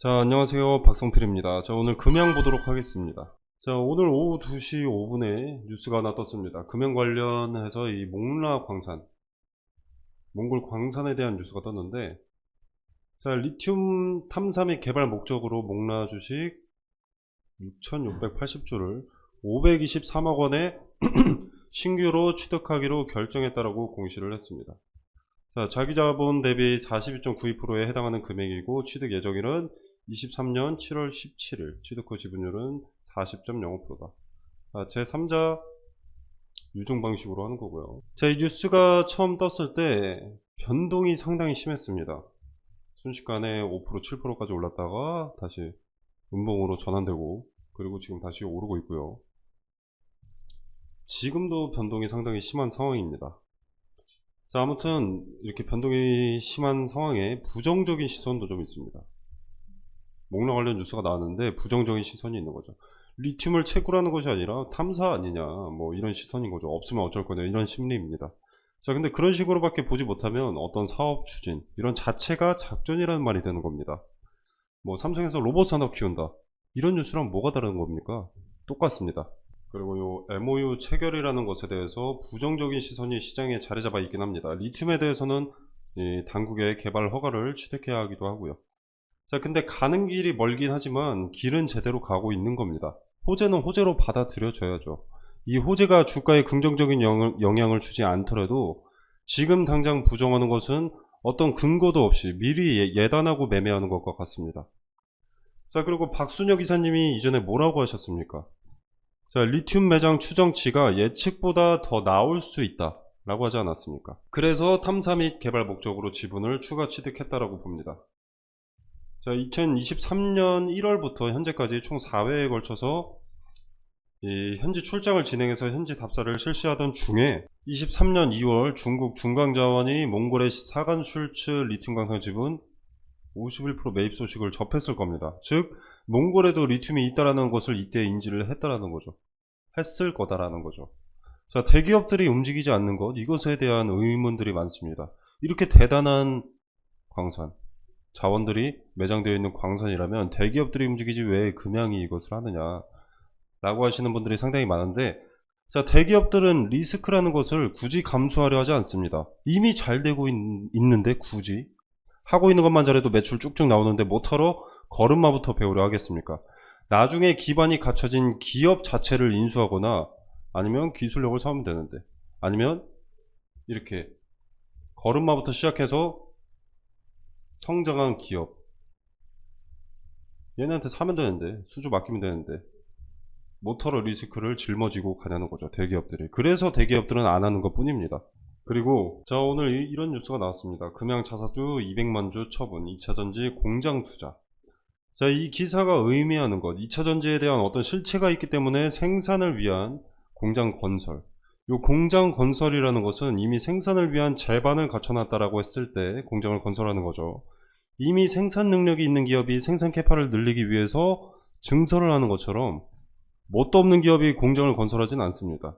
자, 안녕하세요. 박성필입니다. 자, 오늘 금양 보도록 하겠습니다. 자, 오늘 오후 2시 5분에 뉴스가 하나 떴습니다. 금양 관련해서 이 몽라 광산, 몽골 광산에 대한 뉴스가 떴는데, 자, 리튬 탐사 및 개발 목적으로 몽라 주식 6,680주를 523억 원에 신규로 취득하기로 결정했다라고 공시를 했습니다. 자, 자기 자본 대비 42.92%에 해당하는 금액이고 취득 예정일은 23년 7월 17일, 취득 후 지분율은 40.05%다. 제3자 유증 방식으로 하는 거고요. 자, 이 뉴스가 처음 떴을 때 변동이 상당히 심했습니다. 순식간에 5%, 7%까지 올랐다가 다시 음봉으로 전환되고, 그리고 지금 다시 오르고 있고요. 지금도 변동이 상당히 심한 상황입니다. 자, 아무튼 이렇게 변동이 심한 상황에 부정적인 시선도 좀 있습니다. 몽라 관련 뉴스가 나왔는데 부정적인 시선이 있는 거죠. 리튬을 채굴하는 것이 아니라 탐사 아니냐, 뭐 이런 시선인 거죠. 없으면 어쩔 거냐, 이런 심리입니다. 자, 근데 그런 식으로밖에 보지 못하면 어떤 사업 추진, 이런 자체가 작전이라는 말이 되는 겁니다. 뭐 삼성에서 로봇 산업 키운다, 이런 뉴스랑 뭐가 다른 겁니까? 똑같습니다. 그리고 요 MOU 체결이라는 것에 대해서 부정적인 시선이 시장에 자리 잡아 있긴 합니다. 리튬에 대해서는 당국의 개발 허가를 취득해야 하기도 하고요. 자, 근데 가는 길이 멀긴 하지만 길은 제대로 가고 있는 겁니다. 호재는 호재로 받아들여져야죠. 이 호재가 주가에 긍정적인 영향을 주지 않더라도 지금 당장 부정하는 것은 어떤 근거도 없이 미리 예단하고 매매하는 것과 같습니다. 자, 그리고 박순혁 이사님이 이전에 뭐라고 하셨습니까? 자, 리튬 매장 추정치가 예측보다 더 나올 수 있다 라고 하지 않았습니까? 그래서 탐사 및 개발 목적으로 지분을 추가 취득했다라고 봅니다. 자, 2023년 1월부터 현재까지 총 4회에 걸쳐서 현지 출장을 진행해서 현지 답사를 실시하던 중에 23년 2월 중국 중광자원이 몽골의 사간슐츠 리튬 광산 지분 51% 매입 소식을 접했을 겁니다. 즉 몽골에도 리튬이 있다라는 것을 이때 인지를 했다라는 거죠. 했을 거다라는 거죠. 자, 대기업들이 움직이지 않는 것, 이것에 대한 의문들이 많습니다. 이렇게 대단한 광산, 자원들이 매장되어 있는 광산이라면 대기업들이 움직이지 왜 금양이 이것을 하느냐 라고 하시는 분들이 상당히 많은데, 자, 대기업들은 리스크라는 것을 굳이 감수하려 하지 않습니다. 이미 잘 되고 있는데 굳이 하고 있는 것만 잘해도 매출 쭉쭉 나오는데 못하러 걸음마부터 배우려 하겠습니까? 나중에 기반이 갖춰진 기업 자체를 인수하거나 아니면 기술력을 사면 되는데, 아니면 이렇게 걸음마부터 시작해서 성장한 기업, 얘네한테 사면 되는데, 수주 맡기면 되는데 모터로 리스크를 짊어지고 가냐는 거죠, 대기업들이. 그래서 대기업들은 안 하는 것 뿐입니다. 그리고 자, 오늘 이런 뉴스가 나왔습니다. 금양 자사주 200만주 처분, 2차전지 공장 투자. 자, 이 기사가 의미하는 것, 2차전지에 대한 어떤 실체가 있기 때문에 생산을 위한 공장 건설, 이 공장 건설이라는 것은 이미 생산을 위한 제반을 갖춰놨다라고 했을 때 공장을 건설하는 거죠. 이미 생산 능력이 있는 기업이 생산 캐파를 늘리기 위해서 증설을 하는 것처럼 뭣도 없는 기업이 공장을 건설하진 않습니다.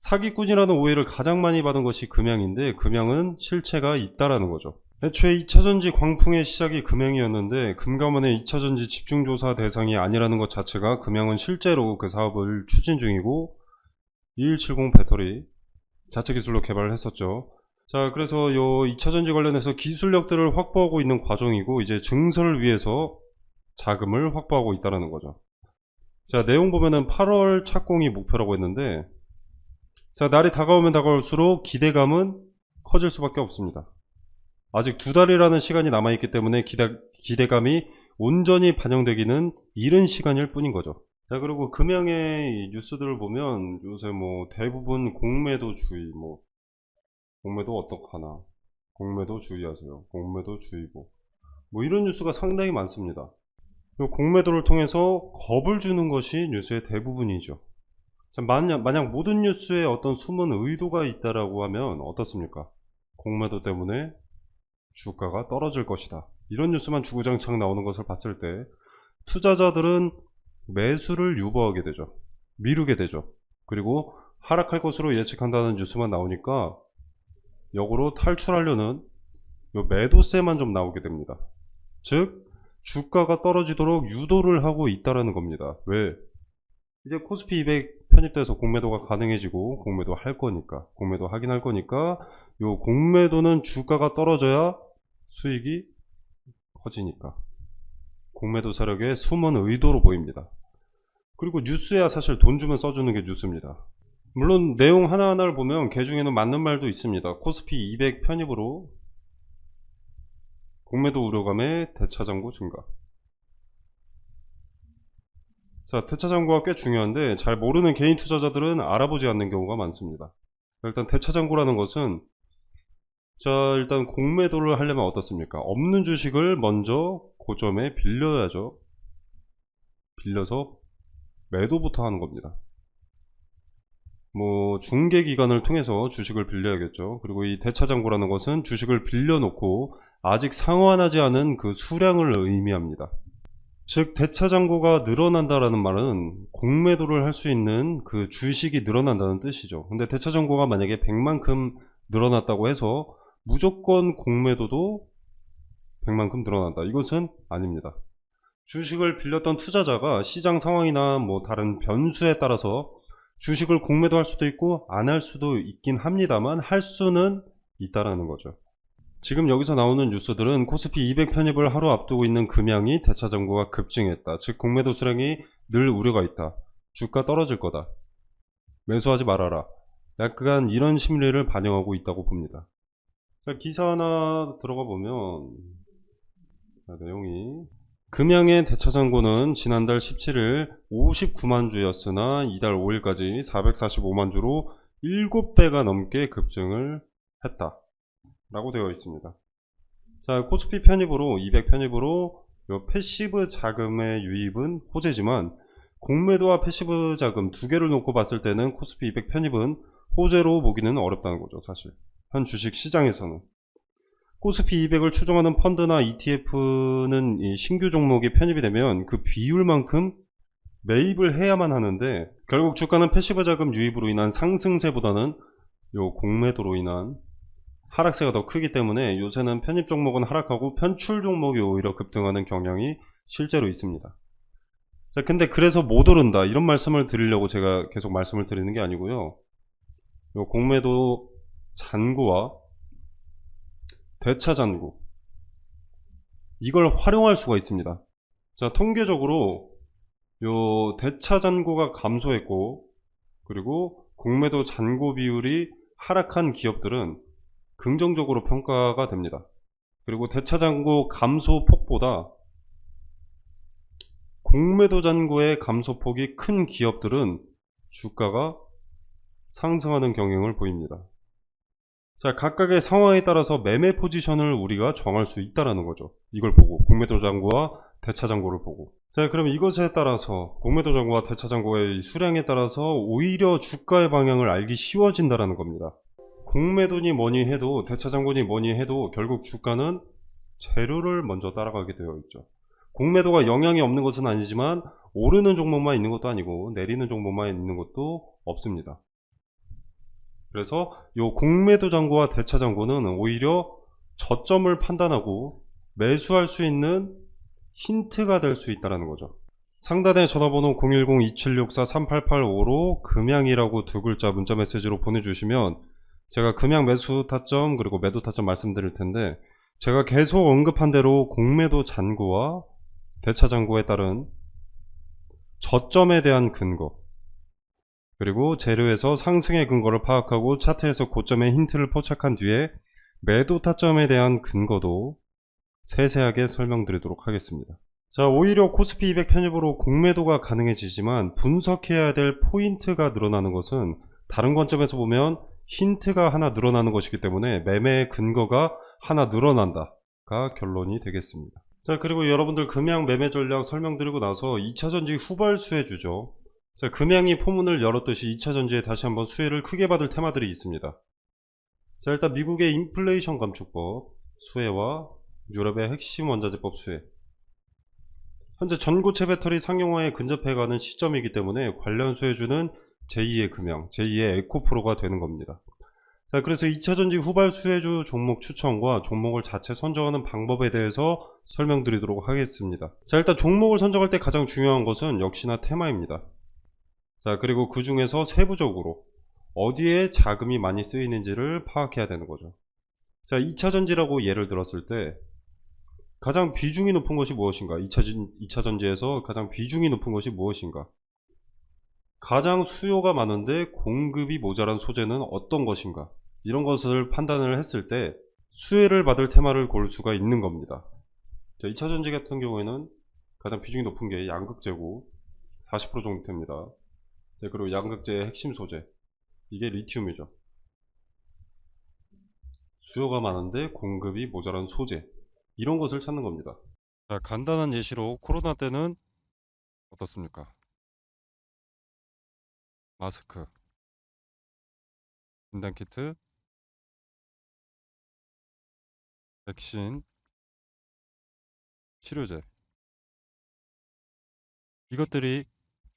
사기꾼이라는 오해를 가장 많이 받은 것이 금양인데, 금양은 실체가 있다라는 거죠. 애초에 2차전지 광풍의 시작이 금양이었는데 금감원의 2차전지 집중조사 대상이 아니라는 것 자체가 금양은 실제로 그 사업을 추진 중이고 2170 배터리 자체 기술로 개발을 했었죠. 자, 그래서 요 2차전지 관련해서 기술력들을 확보하고 있는 과정이고, 이제 증설을 위해서 자금을 확보하고 있다는 거죠. 자, 내용 보면은 8월 착공이 목표라고 했는데, 자, 날이 다가오면 다가올수록 기대감은 커질 수밖에 없습니다. 아직 2달이라는 시간이 남아있기 때문에 기대감이 온전히 반영되기는 이른 시간일 뿐인 거죠. 자, 그리고 금양의 뉴스들을 보면 요새 뭐 대부분 공매도주의, 뭐 공매도 어떡하나, 공매도 주의하세요, 공매도 주의보, 뭐 이런 뉴스가 상당히 많습니다. 공매도를 통해서 겁을 주는 것이 뉴스의 대부분이죠. 자, 만약 모든 뉴스에 어떤 숨은 의도가 있다라고 하면 어떻습니까? 공매도 때문에 주가가 떨어질 것이다, 이런 뉴스만 주구장창 나오는 것을 봤을 때 투자자들은 매수를 유보하게 되죠. 미루게 되죠. 그리고 하락할 것으로 예측한다는 뉴스만 나오니까 역으로 탈출하려는 요 매도세만 좀 나오게 됩니다. 즉 주가가 떨어지도록 유도를 하고 있다라는 겁니다. 왜? 이제 코스피 200 편입돼서 공매도가 가능해지고 공매도 할 거니까, 공매도 하긴 할 거니까 요 공매도는 주가가 떨어져야 수익이 커지니까 공매도 세력의 숨은 의도로 보입니다. 그리고 뉴스야 사실 돈 주면 써주는 게 뉴스입니다. 물론 내용 하나하나를 보면 그 중에는 맞는 말도 있습니다. 코스피 200 편입으로 공매도 우려감의 대차장고 증가. 자, 대차장고가 꽤 중요한데 잘 모르는 개인 투자자들은 알아보지 않는 경우가 많습니다. 일단 대차장고라는 것은, 자, 일단 공매도를 하려면 어떻습니까? 없는 주식을 먼저 고점에 빌려야죠. 빌려서 매도부터 하는 겁니다. 뭐 중개기관을 통해서 주식을 빌려야겠죠. 그리고 이 대차장고라는 것은 주식을 빌려놓고 아직 상환하지 않은 그 수량을 의미합니다. 즉 대차장고가 늘어난다라는 말은 공매도를 할 수 있는 그 주식이 늘어난다는 뜻이죠. 근데 대차장고가 만약에 100만큼 늘어났다고 해서 무조건 공매도도 100만큼 늘어난다, 이것은 아닙니다. 주식을 빌렸던 투자자가 시장 상황이나 뭐 다른 변수에 따라서 주식을 공매도 할 수도 있고 안 할 수도 있긴 합니다만 할 수는 있다라는 거죠. 지금 여기서 나오는 뉴스들은 코스피 200 편입을 하루 앞두고 있는 금양이 대차장고가 급증했다, 즉 공매도 수량이 늘 우려가 있다, 주가 떨어질 거다, 매수하지 말아라, 약간 이런 심리를 반영하고 있다고 봅니다. 자, 기사 하나 들어가 보면, 자, 내용이 금양의 대차장고는 지난달 17일 59만 주였으나 이달 5일까지 445만 주로 7배가 넘게 급증을 했다 라고 되어 있습니다. 자, 코스피 편입으로 200 편입으로 요 패시브 자금의 유입은 호재지만 공매도와 패시브 자금 두 개를 놓고 봤을 때는 코스피 200 편입은 호재로 보기는 어렵다는 거죠. 사실 현 주식 시장에서는 코스피 200을 추종하는 펀드나 ETF는 이 신규 종목이 편입이 되면 그 비율만큼 매입을 해야만 하는데, 결국 주가는 패시브 자금 유입으로 인한 상승세보다는 요 공매도로 인한 하락세가 더 크기 때문에 요새는 편입 종목은 하락하고 편출 종목이 오히려 급등하는 경향이 실제로 있습니다. 자, 근데 그래서 못 오른다 이런 말씀을 드리려고 제가 계속 말씀을 드리는 게 아니고요. 요 공매도 잔고와 대차잔고, 이걸 활용할 수가 있습니다. 자, 통계적으로 요 대차잔고가 감소했고 그리고 공매도 잔고 비율이 하락한 기업들은 긍정적으로 평가가 됩니다. 그리고 대차잔고 감소폭보다 공매도 잔고의 감소폭이 큰 기업들은 주가가 상승하는 경향을 보입니다. 자, 각각의 상황에 따라서 매매 포지션을 우리가 정할 수 있다라는 거죠. 이걸 보고 공매도 잔고와 대차 잔고를 보고, 자, 그럼 이것에 따라서 공매도 잔고와 대차 잔고의 수량에 따라서 오히려 주가의 방향을 알기 쉬워진다라는 겁니다. 공매도니 뭐니 해도 대차 잔고니 뭐니 해도 결국 주가는 재료를 먼저 따라가게 되어 있죠. 공매도가 영향이 없는 것은 아니지만 오르는 종목만 있는 것도 아니고 내리는 종목만 있는 것도 없습니다. 그래서 이 공매도 잔고와 대차 잔고는 오히려 저점을 판단하고 매수할 수 있는 힌트가 될 수 있다는 거죠. 상단에 전화번호 010-2764-3885로 금양이라고 두 글자 문자 메시지로 보내주시면 제가 금양 매수 타점 그리고 매도 타점 말씀드릴 텐데, 제가 계속 언급한 대로 공매도 잔고와 대차 잔고에 따른 저점에 대한 근거, 그리고 재료에서 상승의 근거를 파악하고 차트에서 고점의 힌트를 포착한 뒤에 매도 타점에 대한 근거도 세세하게 설명드리도록 하겠습니다. 자, 오히려 코스피 200 편입으로 공매도가 가능해지지만 분석해야 될 포인트가 늘어나는 것은 다른 관점에서 보면 힌트가 하나 늘어나는 것이기 때문에 매매의 근거가 하나 늘어난다가 결론이 되겠습니다. 자, 그리고 여러분들 금양 매매 전략 설명드리고 나서 2차전지 후발 수혜 주죠. 자, 금양이 포문을 열었듯이 2차전지에 다시 한번 수혜를 크게 받을 테마들이 있습니다. 자, 일단 미국의 인플레이션 감축법 수혜와 유럽의 핵심 원자재법 수혜, 현재 전고체 배터리 상용화에 근접해가는 시점이기 때문에 관련 수혜주는 제2의 금양, 제2의 에코프로가 되는 겁니다. 자, 그래서 2차전지 후발 수혜주 종목 추천과 종목을 자체 선정하는 방법에 대해서 설명드리도록 하겠습니다. 자, 일단 종목을 선정할 때 가장 중요한 것은 역시나 테마입니다. 자, 그리고 그 중에서 세부적으로 어디에 자금이 많이 쓰이는지를 파악해야 되는 거죠. 자, 2차전지라고 예를 들었을 때 가장 비중이 높은 것이 무엇인가? 2차전지에서 가장 비중이 높은 것이 무엇인가? 가장 수요가 많은데 공급이 모자란 소재는 어떤 것인가? 이런 것을 판단을 했을 때 수혜를 받을 테마를 고를 수가 있는 겁니다. 자, 2차전지 같은 경우에는 가장 비중이 높은 게 양극재고 40% 정도 됩니다. 자, 그리고 양극재의 핵심 소재, 이게 리튬이죠. 수요가 많은데 공급이 모자란 소재, 이런 것을 찾는 겁니다. 자, 간단한 예시로 코로나 때는 어떻습니까? 마스크, 진단키트, 백신, 치료제, 이것들이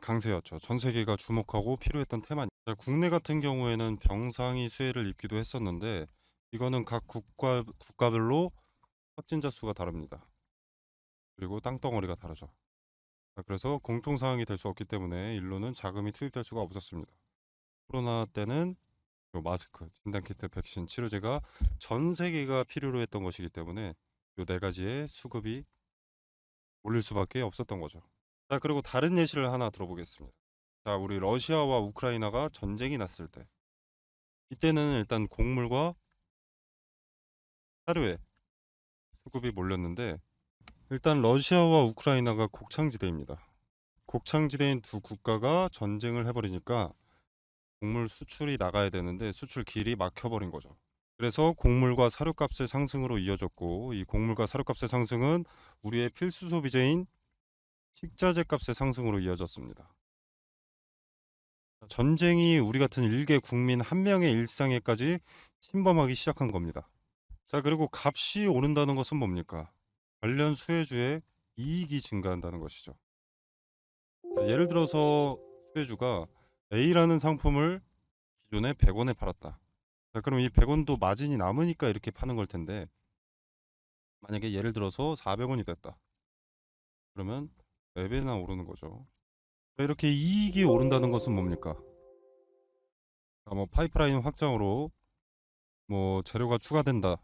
강세였죠. 전 세계가 주목하고 필요했던 테마입니다. 국내 같은 경우에는 병상이 수혜를 입기도 했었는데 이거는 각 국가별로 확진자 수가 다릅니다. 그리고 땅덩어리가 다르죠. 그래서 공통사항이 될 수 없기 때문에 일로는 자금이 투입될 수가 없었습니다. 코로나 때는 마스크, 진단키트, 백신, 치료제가 전 세계가 필요로 했던 것이기 때문에 이 네 가지의 수급이 올릴 수밖에 없었던 거죠. 자, 그리고 다른 예시를 하나 들어보겠습니다. 자, 우리 러시아와 우크라이나가 전쟁이 났을 때 이때는 일단 곡물과 사료에 수급이 몰렸는데 일단 러시아와 우크라이나가 곡창지대입니다. 곡창지대인 두 국가가 전쟁을 해버리니까 곡물 수출이 나가야 되는데 수출 길이 막혀버린 거죠. 그래서 곡물과 사료값의 상승으로 이어졌고 이 곡물과 사료값의 상승은 우리의 필수 소비재인 식자재 값의 상승으로 이어졌습니다. 전쟁이 우리 같은 일개 국민 한 명의 일상에까지 침범하기 시작한 겁니다. 자, 그리고 값이 오른다는 것은 뭡니까? 관련 수혜주의 이익이 증가한다는 것이죠. 자, 예를 들어서 수혜주가 A라는 상품을 기존에 100원에 팔았다. 자, 그럼 이 100원도 마진이 남으니까 이렇게 파는 걸 텐데 만약에 예를 들어서 400원이 됐다. 그러면 4배나 오르는 거죠. 자, 이렇게 이익이 오른다는 것은 뭡니까? 자, 뭐 파이프라인 확장으로 뭐 재료가 추가된다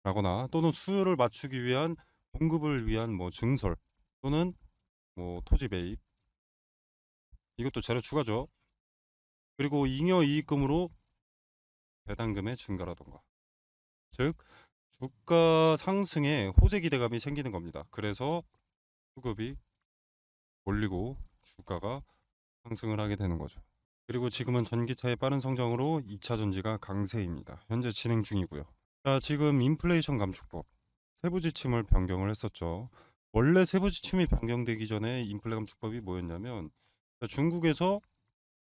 라거나 또는 수요를 맞추기 위한 공급을 위한 뭐 증설 또는 뭐 토지 매입, 이것도 재료 추가죠. 그리고 잉여 이익금으로 배당금의 증가라던가, 즉 주가 상승에 호재 기대감이 생기는 겁니다. 그래서 수급이 올리고 주가가 상승을 하게 되는 거죠. 그리고 지금은 전기차의 빠른 성장으로 2차 전지가 강세입니다. 현재 진행 중이고요. 자, 지금 인플레이션 감축법 세부 지침을 변경을 했었죠. 원래 세부 지침이 변경되기 전에 인플레 감축법이 뭐였냐면 중국에서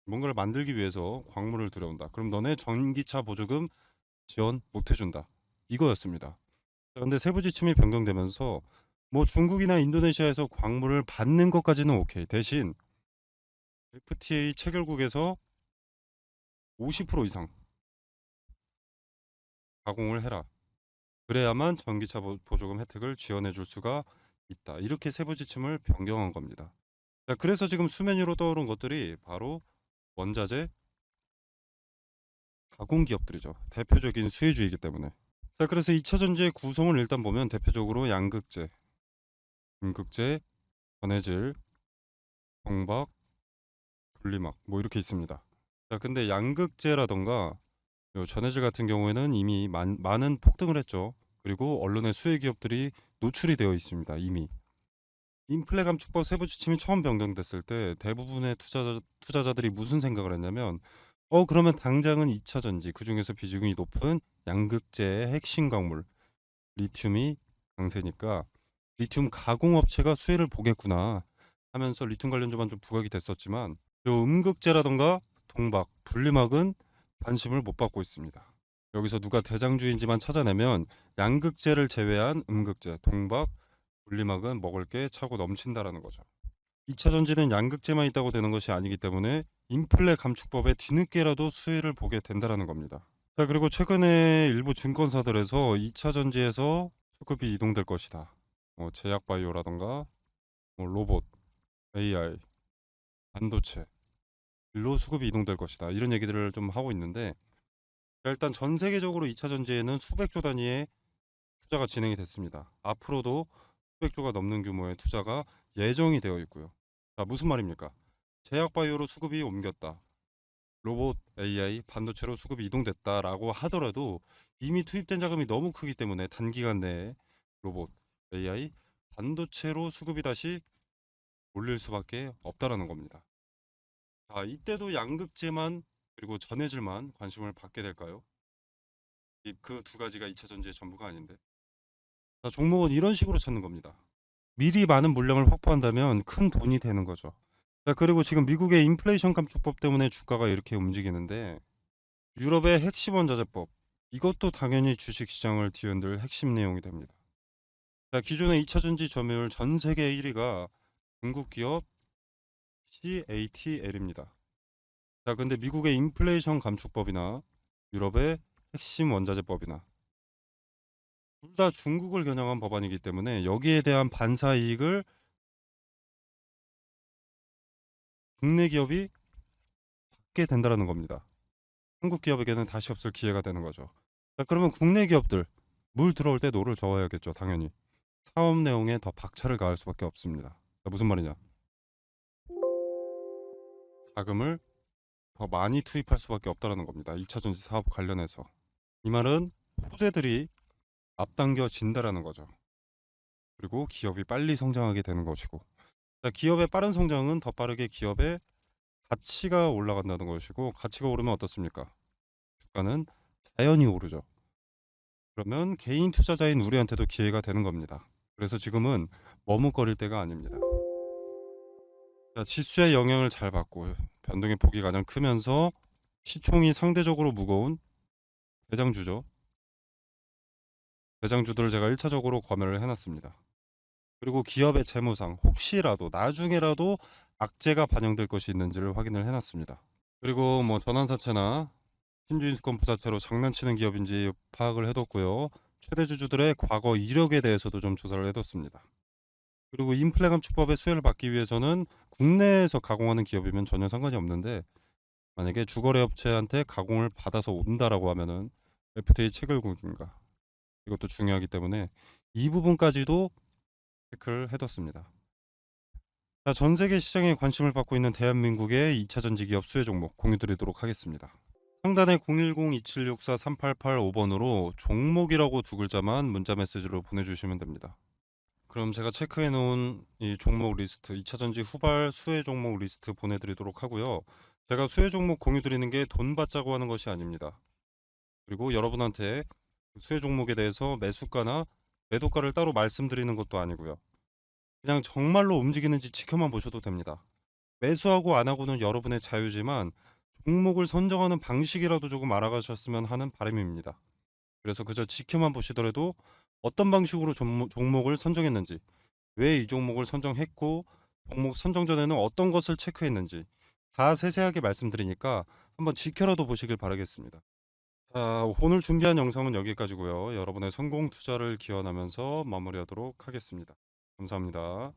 뭔가를 만들기 위해서 광물을 들여온다. 그럼 너네 전기차 보조금 지원 못 해준다. 이거였습니다. 근데 세부 지침이 변경되면서 뭐 중국이나 인도네시아에서 광물을 받는 것까지는 오케이. 대신 FTA 체결국에서 50% 이상 가공을 해라. 그래야만 전기차 보조금 혜택을 지원해 줄 수가 있다. 이렇게 세부 지침을 변경한 겁니다. 자, 그래서 지금 수면 위로 떠오른 것들이 바로 원자재 가공 기업들이죠. 대표적인 수혜주이기 때문에. 자, 그래서 2차 전지의 구성을 일단 보면 대표적으로 양극재, 음극재, 전해질, 경박, 분리막 뭐 이렇게 있습니다. 자, 근데 양극재라던가 요 전해질 같은 경우에는 이미 많은 폭등을 했죠. 그리고 언론의 수혜 기업들이 노출이 되어 있습니다. 이미 인플레 감축법 세부 지침이 처음 변경됐을 때 대부분의 투자자들이 무슨 생각을 했냐면 그러면 당장은 2차 전지, 그중에서 비중이 높은 양극재의 핵심 광물 리튬이 강세니까 리튬 가공업체가 수혜를 보겠구나 하면서 리튬 관련주만 좀 부각이 됐었지만 요 음극재라던가 동박, 분리막은 관심을 못 받고 있습니다. 여기서 누가 대장주인지만 찾아내면 양극재를 제외한 음극재, 동박, 분리막은 먹을 게 차고 넘친다라는 거죠. 2차 전지는 양극재만 있다고 되는 것이 아니기 때문에 인플레 감축법에 뒤늦게라도 수혜를 보게 된다라는 겁니다. 자, 그리고 최근에 일부 증권사들에서 2차 전지에서 수급이 이동될 것이다. 제약바이오라던가 로봇, AI, 반도체 일로 수급이 이동될 것이다. 이런 얘기들을 좀 하고 있는데, 자, 일단 전 세계적으로 2차 전지에는 수백조 단위의 투자가 진행이 됐습니다. 앞으로도 수백조가 넘는 규모의 투자가 예정이 되어 있고요. 자, 무슨 말입니까? 제약바이오로 수급이 옮겼다. 로봇, AI, 반도체로 수급이 이동됐다라고 하더라도 이미 투입된 자금이 너무 크기 때문에 단기간 내에 로봇, AI, 반도체로 수급이 다시 몰릴 수밖에 없다라는 겁니다. 자, 이때도 양극재만 그리고 전해질만 관심을 받게 될까요? 그 두 가지가 2차 전지의 전부가 아닌데. 자, 종목은 이런 식으로 찾는 겁니다. 미리 많은 물량을 확보한다면 큰 돈이 되는 거죠. 자, 그리고 지금 미국의 인플레이션 감축법 때문에 주가가 이렇게 움직이는데, 유럽의 핵심 원자재법, 이것도 당연히 주식시장을 뒤흔들 핵심 내용이 됩니다. 자, 기존의 2차 전지 점유율 전 세계 1위가 중국 기업 CATL입니다. 자, 근데 미국의 인플레이션 감축법이나 유럽의 핵심 원자재법이나 둘 다 중국을 겨냥한 법안이기 때문에 여기에 대한 반사 이익을 국내 기업이 받게 된다는 겁니다. 한국 기업에게는 다시 없을 기회가 되는 거죠. 자, 그러면 국내 기업들 물 들어올 때 노를 저어야겠죠, 당연히. 사업 내용에 더 박차를 가할 수밖에 없습니다. 자, 무슨 말이냐? 자금을 더 많이 투입할 수밖에 없다는 겁니다. 2차 전지 사업 관련해서. 이 말은 호재들이 앞당겨진다라는 거죠. 그리고 기업이 빨리 성장하게 되는 것이고. 자, 기업의 빠른 성장은 더 빠르게 기업의 가치가 올라간다는 것이고, 가치가 오르면 어떻습니까? 주가는 자연히 오르죠. 그러면 개인 투자자인 우리한테도 기회가 되는 겁니다. 그래서 지금은 머뭇거릴 때가 아닙니다. 자, 지수의 영향을 잘 받고 변동의 폭이 가장 크면서 시총이 상대적으로 무거운 대장주죠. 대장주들을 제가 1차적으로 검열을 해놨습니다. 그리고 기업의 재무상 혹시라도 나중에라도 악재가 반영될 것이 있는지를 확인을 해놨습니다. 그리고 전환사채나 신주인수권 부사채로 장난치는 기업인지 파악을 해뒀고요. 최대 주주들의 과거 이력에 대해서도 좀 조사를 해뒀습니다. 그리고 인플레 감축법의 수혜를 받기 위해서는 국내에서 가공하는 기업이면 전혀 상관이 없는데, 만약에 주거래 업체한테 가공을 받아서 온다라고 하면은 FTA 체결국인가, 이것도 중요하기 때문에 이 부분까지도 체크를 해뒀습니다. 자, 전 세계 시장에 관심을 받고 있는 대한민국의 2차 전지 기업 수혜 종목 공유드리도록 하겠습니다. 상단에 010-2764-3885번으로 종목이라고 두 글자만 문자 메시지로 보내주시면 됩니다. 그럼 제가 체크해 놓은 이 종목 리스트, 2차 전지 후발 수혜 종목 리스트 보내드리도록 하고요. 제가 수혜 종목 공유 드리는 게 돈 받자고 하는 것이 아닙니다. 그리고 여러분한테 수혜 종목에 대해서 매수가나 매도가를 따로 말씀드리는 것도 아니고요. 그냥 정말로 움직이는지 지켜만 보셔도 됩니다. 매수하고 안 하고는 여러분의 자유지만 종목을 선정하는 방식이라도 조금 알아가셨으면 하는 바람입니다. 그래서 그저 지켜만 보시더라도 어떤 방식으로 종목을 선정했는지, 왜 이 종목을 선정했고, 종목 선정 전에는 어떤 것을 체크했는지 다 세세하게 말씀드리니까 한번 지켜라도 보시길 바라겠습니다. 자, 오늘 준비한 영상은 여기까지고요. 여러분의 성공 투자를 기원하면서 마무리하도록 하겠습니다. 감사합니다.